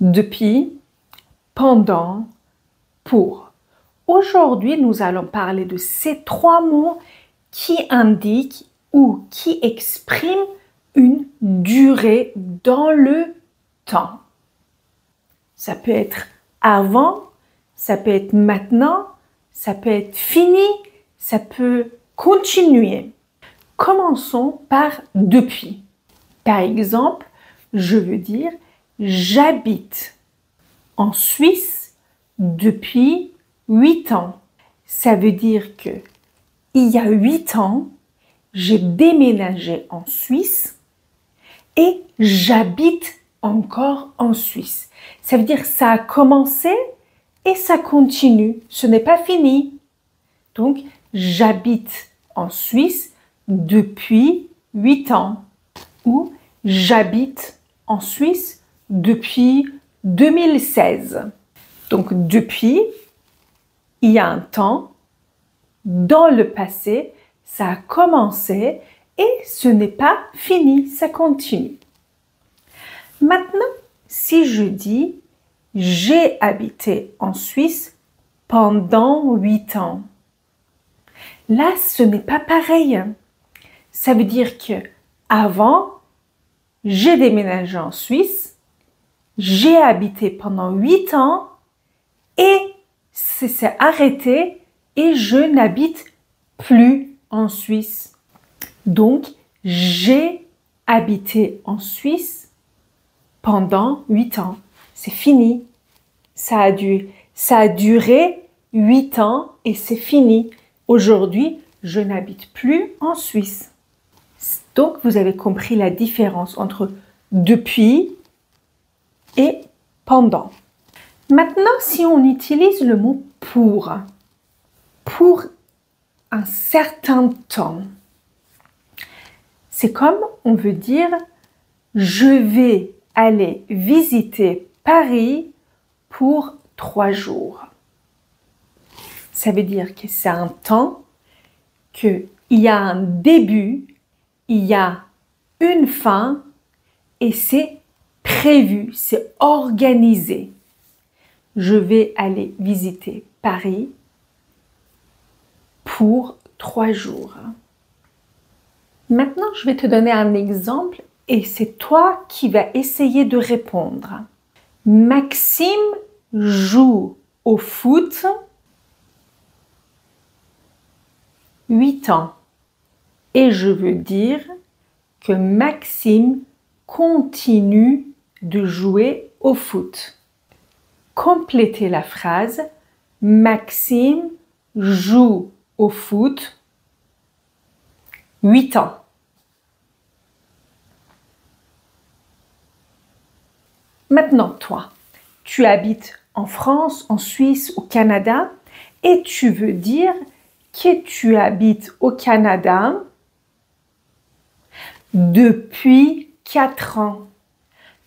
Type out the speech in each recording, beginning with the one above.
depuis, pendant, pour. Aujourd'hui, nous allons parler de ces trois mots qui indiquent ou qui expriment une durée dans le temps. Ça peut être avant, ça peut être maintenant, ça peut être fini, ça peut continuer. Commençons par depuis. Par exemple, je veux dire j'habite en Suisse depuis 8 ans. Ça veut dire que il y a 8 ans, j'ai déménagé en Suisse et j'habite encore en Suisse. Ça veut dire que ça a commencé et ça continue. Ce n'est pas fini. Donc, j'habite en Suisse depuis 8 ans. Ou j'habite en Suisse depuis 2016. Donc, depuis, il y a un temps, dans le passé, ça a commencé et ce n'est pas fini, ça continue. Maintenant, si je dis j'ai habité en Suisse pendant 8 ans, là, ce n'est pas pareil. Ça veut dire que avant, j'ai déménagé en Suisse, j'ai habité pendant 8 ans et c'est arrêté et je n'habite plus en Suisse. Donc, j'ai habité en Suisse pendant 8 ans. C'est fini. Ça a duré 8 ans et c'est fini. Aujourd'hui, je n'habite plus en Suisse. Donc, vous avez compris la différence entre depuis et pendant. Maintenant, si on utilise le mot pour un certain temps, c'est comme on veut dire je vais aller visiter Paris pour 3 jours. Ça veut dire que c'est un temps, qu'il y a un début, il y a une fin et c'est prévu, c'est organisé. Je vais aller visiter Paris pour 3 jours. Maintenant, je vais te donner un exemple et c'est toi qui vas essayer de répondre. Maxime joue au foot 8 ans. Et je veux dire que Maxime continue de jouer au foot. Complétez la phrase. Maxime joue au foot 8 ans. Maintenant, toi, tu habites en France, en Suisse, au Canada et tu veux dire que tu habites au Canada depuis 4 ans.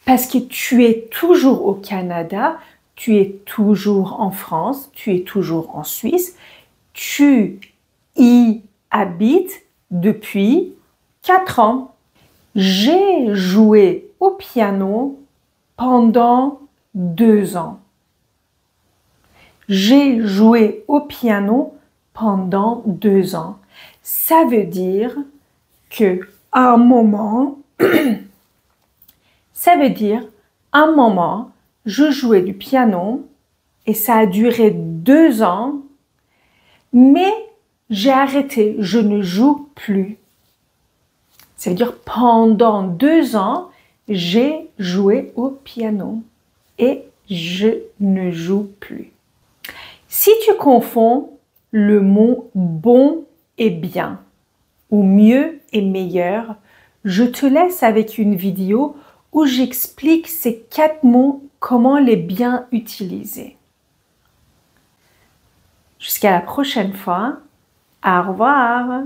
Parce que tu es toujours au Canada, tu es toujours en France, tu es toujours en Suisse, tu y habites depuis 4 ans. J'ai joué au piano pendant 2 ans. J'ai joué au piano pendant 2 ans. Ça veut dire que un moment, je jouais du piano et ça a duré 2 ans, mais j'ai arrêté, je ne joue plus. Ça veut dire pendant 2 ans, j'ai joué au piano et je ne joue plus. Si tu confonds le mot bon et bien ou mieux et meilleur, je te laisse avec une vidéo où j'explique ces 4 mots, comment les bien utiliser. Jusqu'à la prochaine fois. Au revoir.